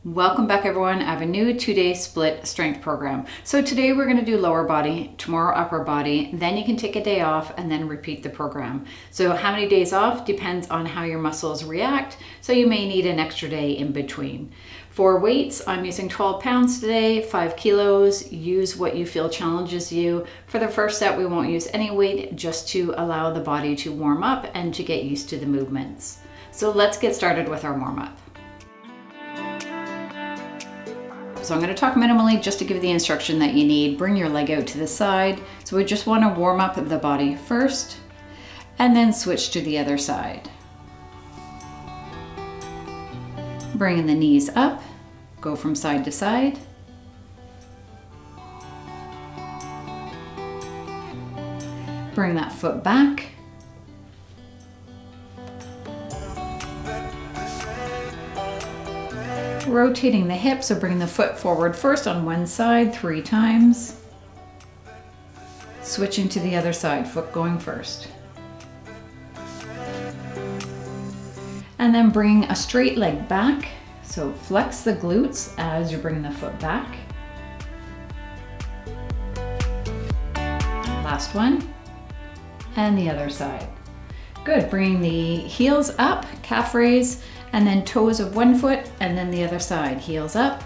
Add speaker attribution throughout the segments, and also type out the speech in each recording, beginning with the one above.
Speaker 1: Welcome back everyone. I have a new 2-day split strength program. So today we're going to do lower body, tomorrow upper body, then you can take a day off and then repeat the program. So how many days off depends on how your muscles react. So you may need an extra day in between. For weights, I'm using 12 pounds today, 5 kilos. Use what you feel challenges you. For the first set, we won't use any weight just to allow the body to warm up and to get used to the movements. So let's get started with our warm up. So I'm going to talk minimally just to give you the instruction that you need. Bring your leg out to the side. So we just want to warm up the body first and then switch to the other side. Bringing the knees up, go from side to side. Bring that foot back. Rotating the hips, so bring the foot forward first on one side 3 times. Switching to the other side, foot going first. And then bring a straight leg back. So flex the glutes as you bring the foot back. Last one. And the other side. Good, bringing the heels up, calf raise, and then toes of one foot, and then the other side. Heels up,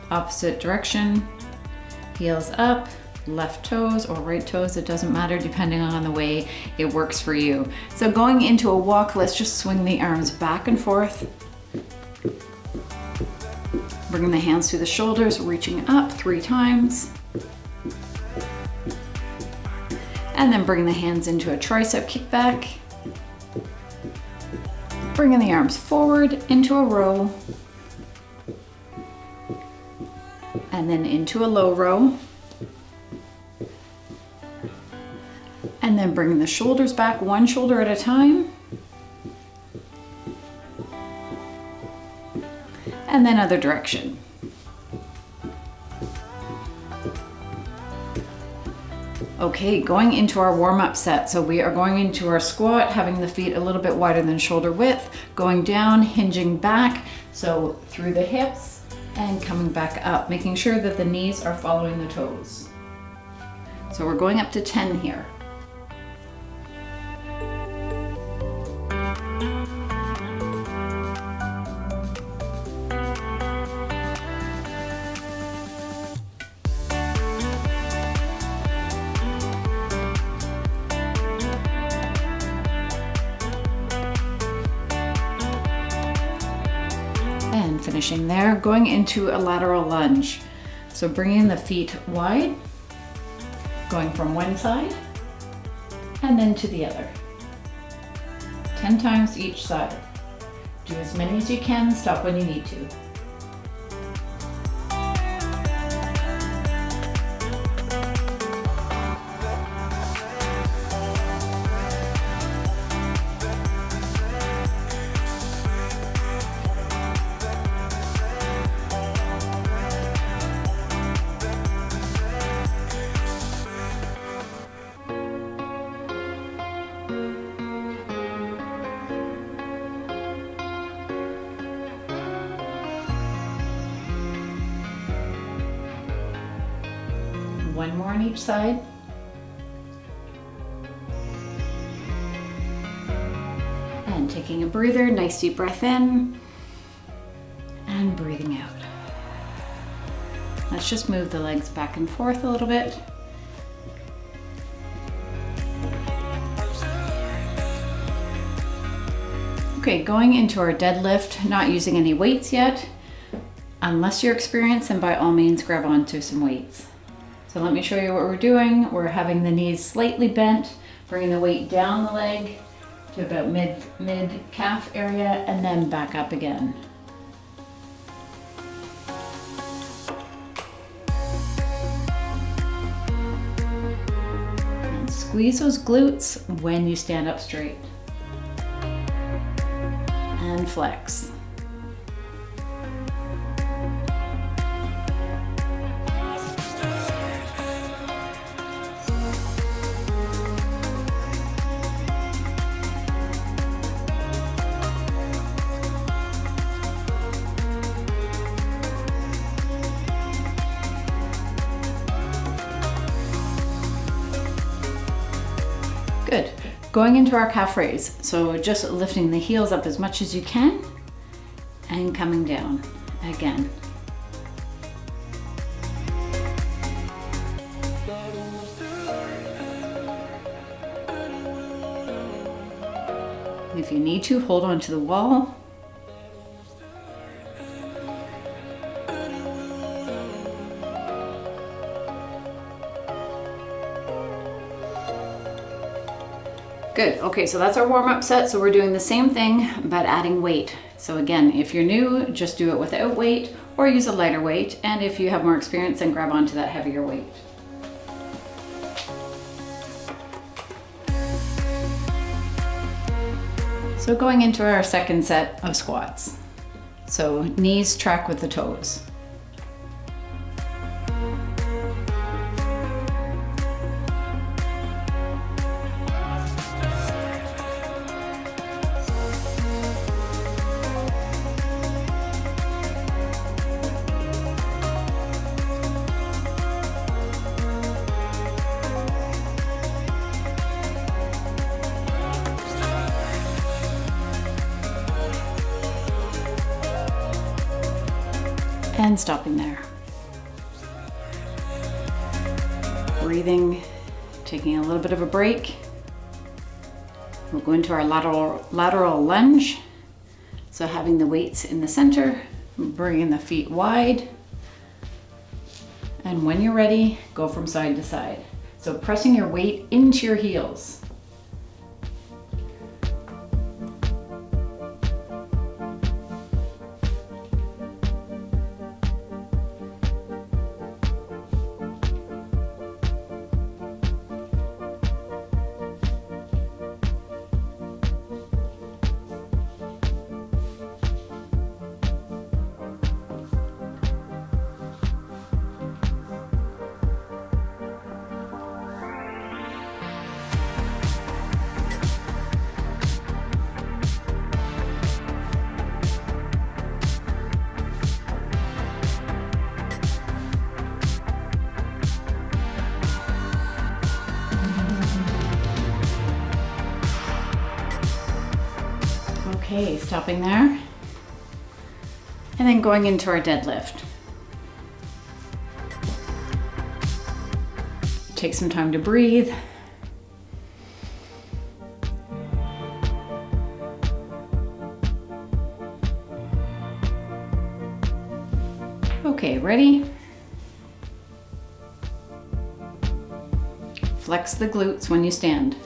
Speaker 1: opposite direction, heels up, left toes or right toes, it doesn't matter depending on the way it works for you. So going into a walk, let's just swing the arms back and forth. Bringing the hands to the shoulders, reaching up 3 times. And then bringing the hands into a tricep kickback. Bringing the arms forward into a row. And then into a low row. And then bringing the shoulders back, one shoulder at a time. And then other direction. Okay, going into our warm-up set. So we are going into our squat, having the feet a little bit wider than shoulder width, going down, hinging back, so through the hips and coming back up, making sure that the knees are following the toes. So we're going up to 10 here. And finishing there, going into a lateral lunge. So bringing the feet wide, going from one side and then to the other. 10 times each side. Do as many as you can, stop when you need to. One more on each side. And taking a breather, nice deep breath in and breathing out. Let's just move the legs back and forth a little bit. Okay, going into our deadlift, not using any weights yet. Unless you're experienced, then by all means grab onto some weights. So let me show you what we're doing. We're having the knees slightly bent, bringing the weight down the leg to about mid calf area and then back up again. And squeeze those glutes when you stand up straight. And flex. Going into our calf raise. So just lifting the heels up as much as you can and coming down again. If you need to, hold on to the wall. Good. Okay, so that's our warm-up set. So we're doing the same thing, but adding weight. So again, if you're new, just do it without weight or use a lighter weight. And if you have more experience, then grab onto that heavier weight. So going into our second set of squats. So knees track with the toes. And stopping there. Breathing, taking a little bit of a break. We'll go into our lateral lunge. So having the weights in the center, bringing the feet wide. And when you're ready, go from side to side. So pressing your weight into your heels. Okay, stopping there. And then going into our deadlift. Take some time to breathe. Okay, ready? Flex the glutes when you stand.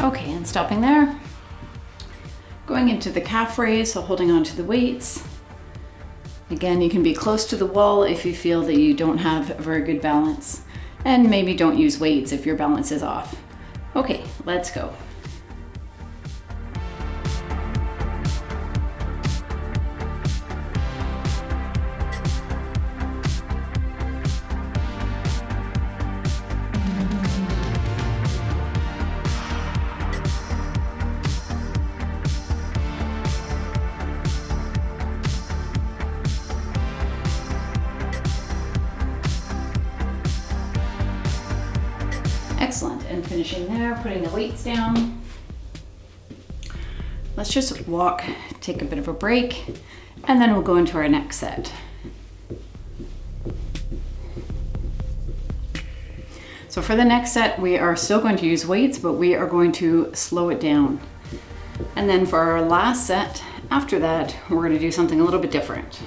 Speaker 1: Okay, and stopping there. Going into the calf raise, so holding on to the weights. Again, you can be close to the wall if you feel that you don't have a very good balance. And maybe don't use weights if your balance is off. Okay, let's go. Excellent, and finishing there, putting the weights down. Let's just walk, take a bit of a break, and then we'll go into our next set. So for the next set, we are still going to use weights, but we are going to slow it down. And then for our last set, after that, we're going to do something a little bit different.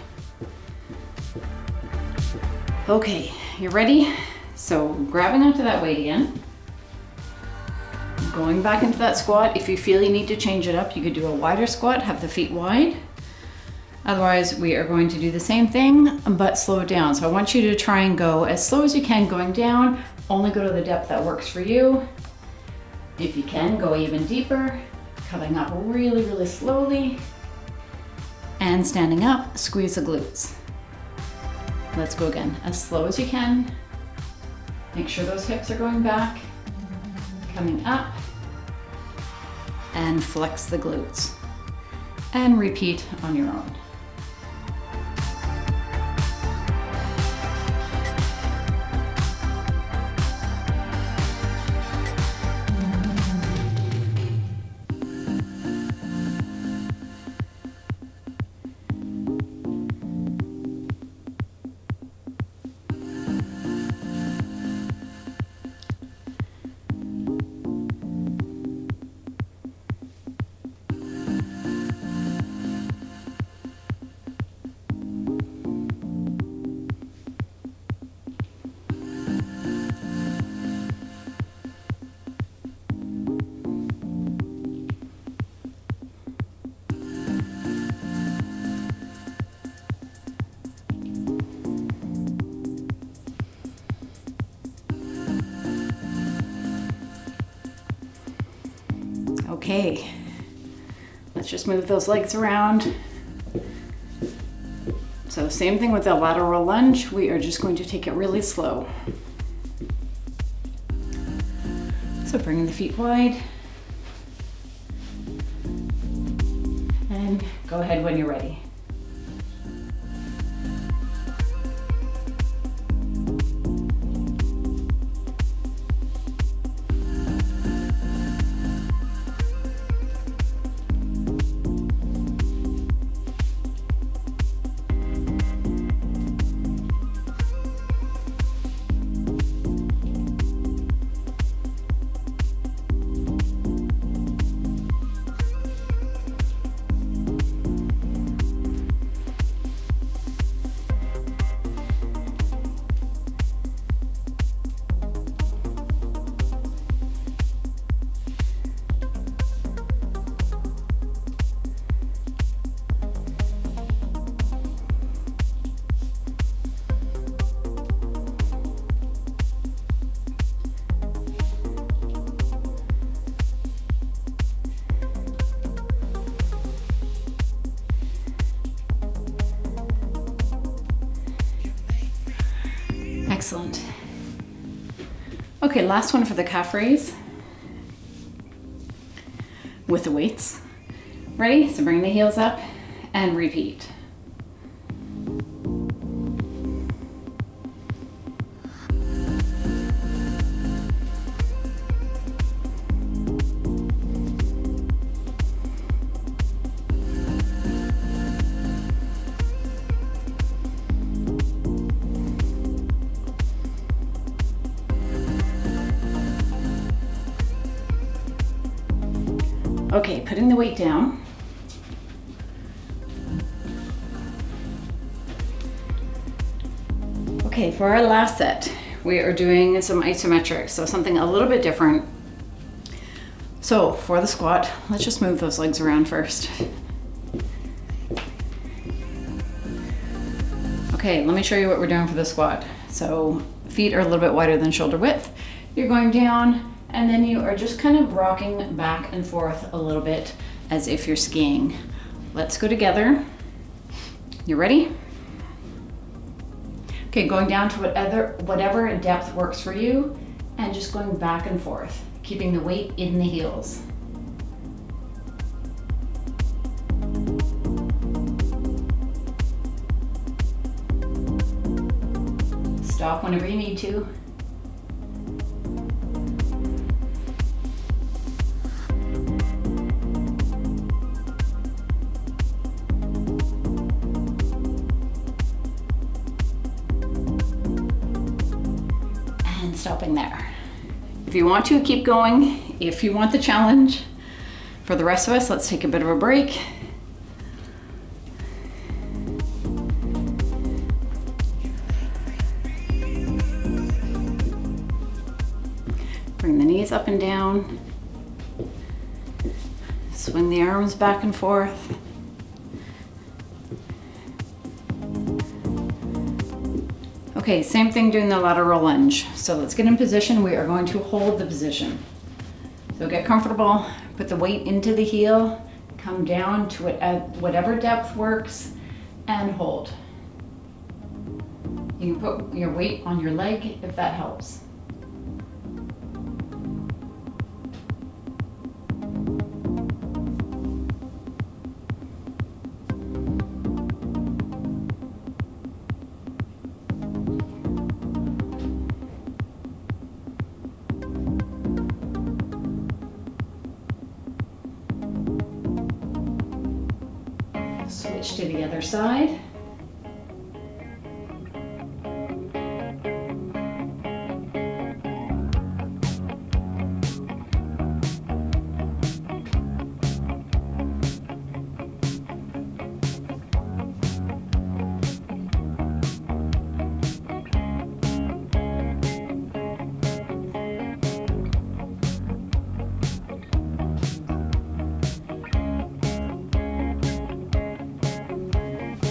Speaker 1: Okay, you ready? So grabbing onto that weight again. Going back into that squat. If you feel you need to change it up, you could do a wider squat, have the feet wide. Otherwise, we are going to do the same thing, but slow it down. So I want you to try and go as slow as you can going down. Only go to the depth that works for you. If you can, go even deeper, coming up really, really slowly. And standing up, squeeze the glutes. Let's go again, as slow as you can. Make sure those hips are going back, coming up, and flex the glutes. And repeat on your own. Okay, let's just move those legs around. So same thing with the lateral lunge. We are just going to take it really slow. So bringing the feet wide. And go ahead when you're ready. Excellent. Okay, last one for the calf raise with the weights. Ready? So bring the heels up and repeat. Okay, putting the weight down. Okay, for our last set, we are doing some isometric, so something a little bit different. So for the squat, let's just move those legs around first. Okay, let me show you what we're doing for the squat. So feet are a little bit wider than shoulder width. You're going down, and then you are just kind of rocking back and forth a little bit as if you're skiing. Let's go together. You ready? Okay, going down to whatever depth works for you, and just going back and forth, keeping the weight in the heels. Stop whenever you need to. Stopping there. If you want to, keep going. If you want the challenge, for the rest of us, let's take a bit of a break. Bring the knees up and down. Swing the arms back and forth. Okay, same thing doing the lateral lunge. So let's get in position. We are going to hold the position. So get comfortable, put the weight into the heel, come down to it at whatever depth works, and hold. You can put your weight on your leg if that helps. Switch to the other side.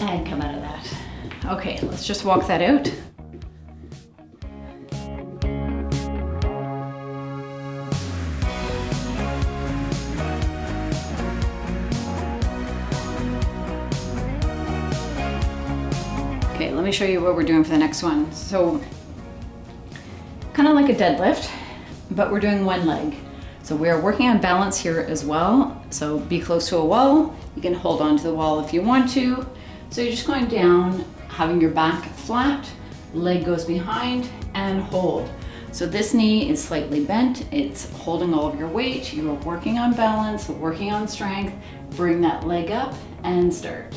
Speaker 1: And come out of that. Okay, let's just walk that out. Okay, let me show you what we're doing for the next one. So, kind of like a deadlift, but we're doing one leg. So we're working on balance here as well. So be close to a wall. You can hold on to the wall if you want to. So you're just going down, having your back flat, leg goes behind, and hold. So this knee is slightly bent. It's holding all of your weight. You are working on balance, working on strength. Bring that leg up and start.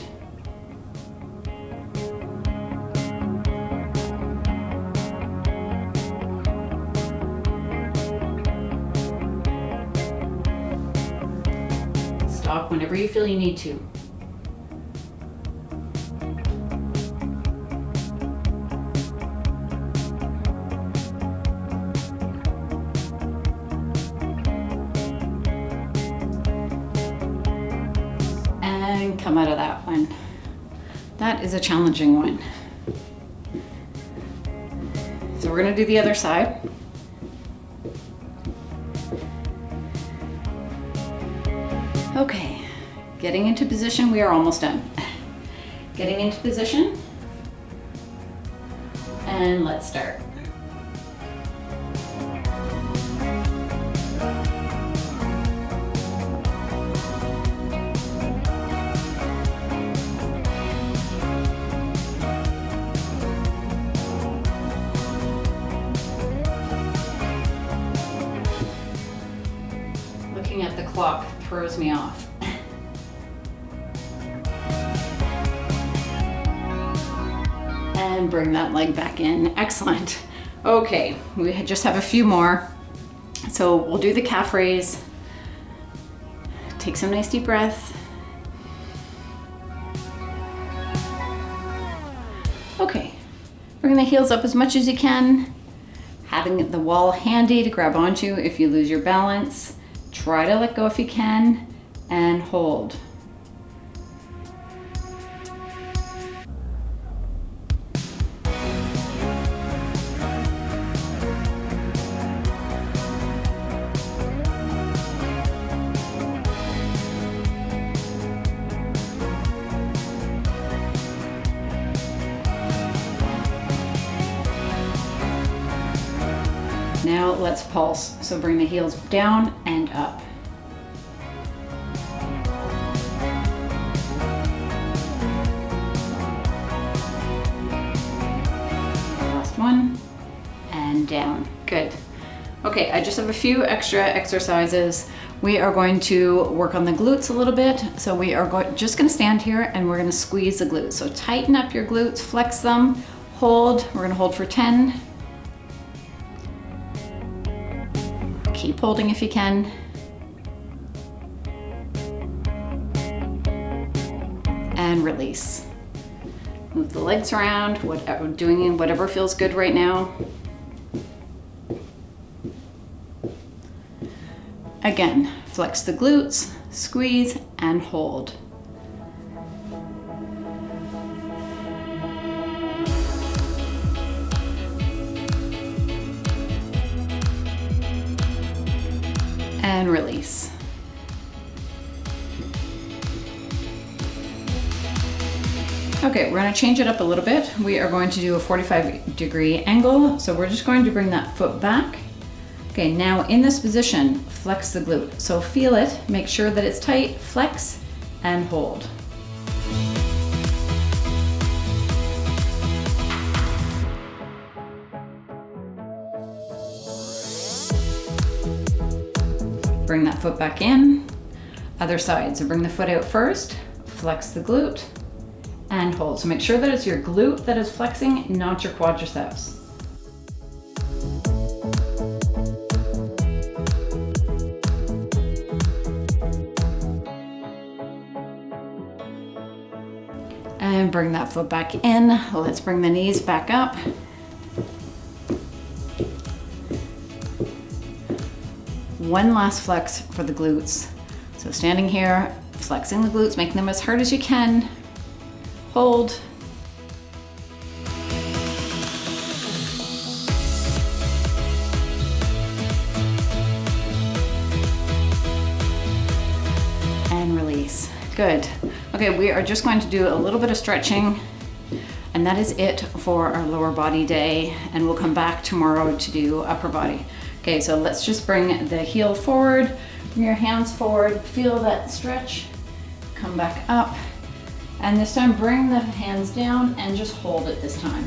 Speaker 1: Stop whenever you feel you need to. And come out of that one. That is a challenging one. So we're going to do the other side. Okay, getting into position, we are almost done. Getting into position, and let's start. Looking at the clock throws me off. And bring that leg back in. Excellent. Okay, we just have a few more. So we'll do the calf raise. Take some nice deep breaths. Okay, bring the heels up as much as you can. Having the wall handy to grab onto if you lose your balance. Try to let go if you can, and hold. Now let's pulse. So bring the heels down and up. Last one, and down. Good. Okay, I just have a few extra exercises. We are going to work on the glutes a little bit. So we are just gonna stand here and we're gonna squeeze the glutes. So tighten up your glutes, flex them, hold. We're gonna hold for 10. Keep holding if you can. And release. Move the legs around, doing whatever feels good right now. Again, flex the glutes, squeeze, and hold. and release. Okay, we're going to change it up a little bit. We are going to do a 45-degree angle. So we're just going to bring that foot back. Okay, now in this position, flex the glute. So feel it, make sure that it's tight, flex and hold. Bring that foot back in. Other side, so bring the foot out first, flex the glute and hold. So make sure that it's your glute that is flexing, not your quadriceps. And bring that foot back in. Let's bring the knees back up. One last flex for the glutes. So standing here, flexing the glutes, making them as hard as you can. Hold. And release. Good. Okay, we are just going to do a little bit of stretching, and that is it for our lower body day, and we'll come back tomorrow to do upper body. Okay, so let's just bring the heel forward, bring your hands forward, feel that stretch, come back up, and this time bring the hands down and just hold it this time.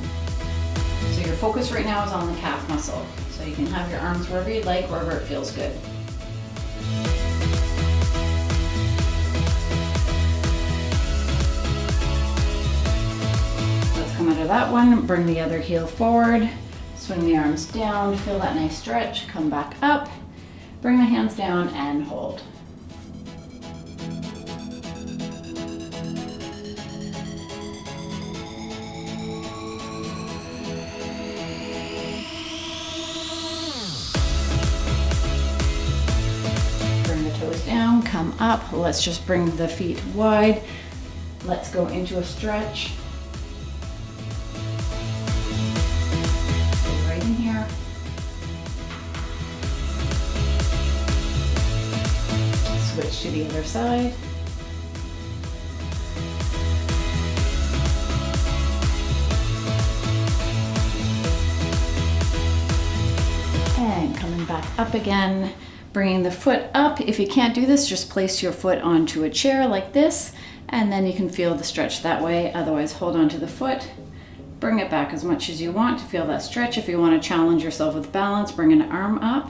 Speaker 1: So your focus right now is on the calf muscle. So you can have your arms wherever you'd like, wherever it feels good. Let's come out of that one, bring the other heel forward, swing the arms down, feel that nice stretch, come back up, bring the hands down and hold. Bring the toes down, come up, let's just bring the feet wide, let's go into a stretch. Switch to the other side. And coming back up again, bringing the foot up. If you can't do this, just place your foot onto a chair like this, and then you can feel the stretch that way. Otherwise, hold onto the foot. Bring it back as much as you want to feel that stretch. If you want to challenge yourself with balance, bring an arm up.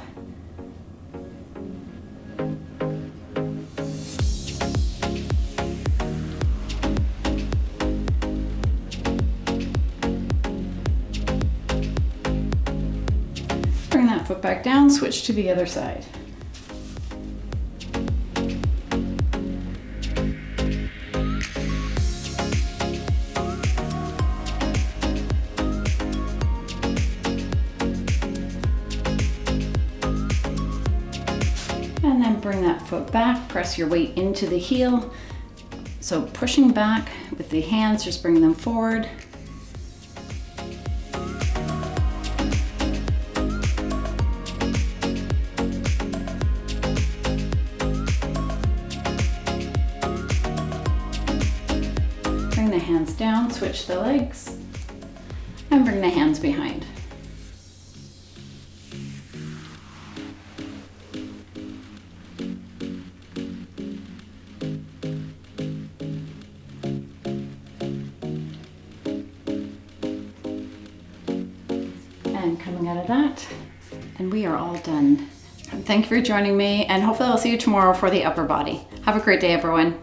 Speaker 1: Bring that foot back down, switch to the other side. And then bring that foot back, press your weight into the heel. So pushing back with the hands, just bring them forward. Bring the hands down, switch the legs, and bring the hands behind. And coming out of that, and we are all done. Thank you for joining me, and hopefully I'll see you tomorrow for the upper body. Have a great day, everyone.